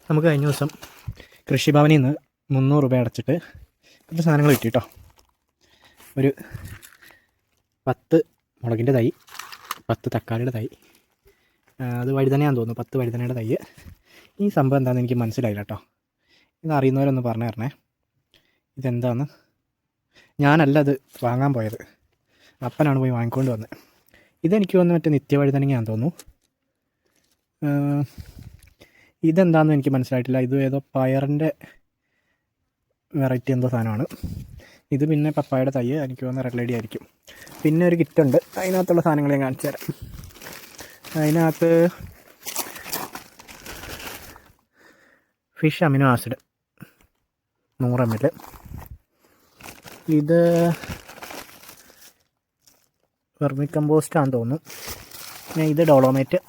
നമുക്ക് കഴിഞ്ഞ ദിവസം കൃഷിഭവനിൽ നിന്ന് 300 രൂപ അടച്ചിട്ട് കുറച്ച് സാധനങ്ങൾ കിട്ടി കേട്ടോ. ഒരു 10 മുളകിൻ്റെ തൈ, 10 തക്കാളിയുടെ തൈ, അത് വഴുതനയാന്ന് തോന്നുന്നു, 10 വഴുതനയുടെ തൈ. ഈ സംഭവം എന്താണെന്ന് എനിക്ക് മനസ്സിലായില്ല കേട്ടോ. ഇത് അറിയുന്നവരൊന്ന് പറഞ്ഞു തരണേ, ഇതെന്താണെന്ന്. ഞാനല്ല അത് വാങ്ങാൻ പോയത്, അപ്പനാണ് പോയി വാങ്ങിക്കൊണ്ട് വന്നത്. ഇതെനിക്ക് വന്ന് മറ്റേ നിത്യവഴുതനങ്ങയാന്ന് തോന്നുന്നു. ഇതെന്താണെന്ന് എനിക്ക് മനസ്സിലായിട്ടില്ല. ഇത് ഏതോ പയറിൻ്റെ വെറൈറ്റി എന്തോ സാധനമാണ് ഇത്. പിന്നെ പപ്പായയുടെ തൈ, എനിക്ക് തോന്നുന്ന റെഡ് ലേഡി ആയിരിക്കും. പിന്നെ ഒരു കിറ്റുണ്ട്, അതിനകത്തുള്ള സാധനങ്ങൾ ഞാൻ കാണിച്ചു തരാം. അതിനകത്ത് ഫിഷ് അമിനോ ആസിഡ് 100 ml. ഇത് വെർമി കമ്പോസ്റ്റാണെന്ന് തോന്നുന്നു. പിന്നെ ഇത് ഡോളോമേറ്റ്.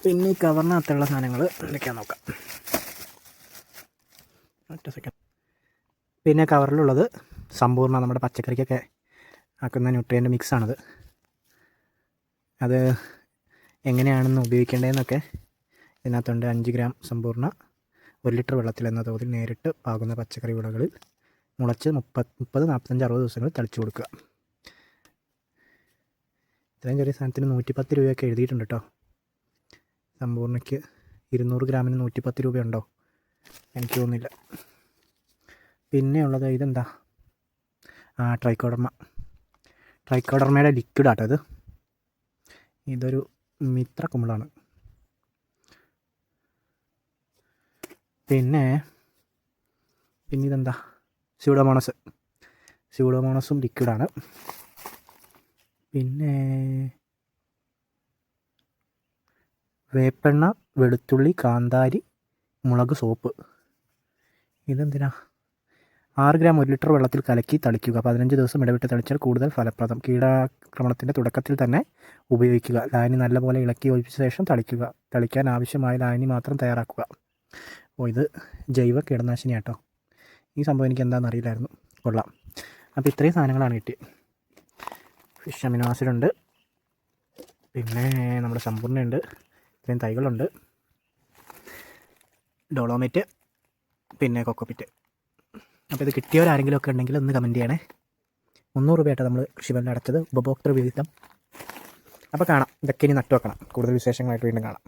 പിന്നെ ഈ കവറിനകത്തുള്ള സാധനങ്ങൾ എന്തൊക്കെയാണെന്ന് നോക്കാം. ഒറ്റ സെക്കൻഡ്. പിന്നെ കവറിലുള്ളത് സമ്പൂർണ്ണ, നമ്മുടെ പച്ചക്കറിക്കൊക്കെ ആക്കുന്ന ന്യൂട്രിയൻ്റ് മിക്സാണത്. അത് എങ്ങനെയാണെന്ന് ഉപയോഗിക്കേണ്ടതെന്നൊക്കെ ഇതിനകത്തുണ്ട്. 5 ഗ്രാം സമ്പൂർണ്ണ 1 ലിറ്റർ വെള്ളത്തിൽ എന്ന തോതിൽ നേരിട്ട് പാകുന്ന പച്ചക്കറി വിളകളിൽ മുളച്ച് 30, 45, 60 ദിവസങ്ങളിൽ തളിച്ചു കൊടുക്കുക. ഇത്രയും ചെറിയ സാധനത്തിന് 110 രൂപയൊക്കെ എഴുതിയിട്ടുണ്ട് കേട്ടോ. സമ്പൂർണ്ണയ്ക്ക് 200 ഗ്രാമിന് 110 രൂപയുണ്ടോ? എനിക്ക് തോന്നുന്നില്ല. പിന്നെ ഉള്ളത് ഇതെന്താ, ട്രൈക്കോഡർമയുടെ ലിക്വിഡാട്ടോ ഇത്. ഇതൊരു മിത്ര കുമിളാണ്. പിന്നെ ഇതെന്താ, സ്യൂഡോമോണസും ലിക്വിഡാണ്. പിന്നെ വേപ്പെണ്ണ, വെളുത്തുള്ളി, കാന്താരി, മുളക് സോപ്പ്. ഇതെന്തിനാ? 6 ഗ്രാം 1 ലിറ്റർ വെള്ളത്തിൽ കലക്കി തളിക്കുക. 15 ദിവസം ഇടവിട്ട് തളിച്ചാൽ കൂടുതൽ ഫലപ്രദം. കീടാക്രമണത്തിൻ്റെ തുടക്കത്തിൽ തന്നെ ഉപയോഗിക്കുക. ലായനി നല്ലപോലെ ഇളക്കി ഒഴിച്ച ശേഷം തളിക്കുക. തളിക്കാൻ ആവശ്യമായ ലായനി മാത്രം തയ്യാറാക്കുക. ഇത് ജൈവ കീടനാശിനിയാട്ടോ. ഈ സംഭവം എനിക്ക് എന്താണെന്ന് അറിയില്ലായിരുന്നു. കൊള്ളാം. അപ്പോൾ ഇത്രയും സാധനങ്ങളാണ് കിട്ടിയത്. ഫിഷ് അമിനോ ആസിഡുണ്ട്, പിന്നെ നമ്മുടെ സമ്പൂർണ്ണയുണ്ട്, ഇത്രയും തൈകളുണ്ട്, ഡോളോമേറ്റ്, പിന്നെ കൊക്കോപ്പിറ്റ്. അപ്പോൾ ഇത് കിട്ടിയവരാരെങ്കിലും ഒക്കെ ഉണ്ടെങ്കിൽ ഒന്ന് കമൻറ്റ് ചെയ്യണേ. 300 രൂപയായിട്ട് നമ്മൾ കൃഷിഭവനിൽ അടച്ചത്, ഉപഭോക്തൃ വിഹിതം. അപ്പോൾ കാണാം, ഇതൊക്കെ ഇനി നട്ടു വെക്കണം. കൂടുതൽ വിശേഷങ്ങളായിട്ട് വീണ്ടും കാണാം.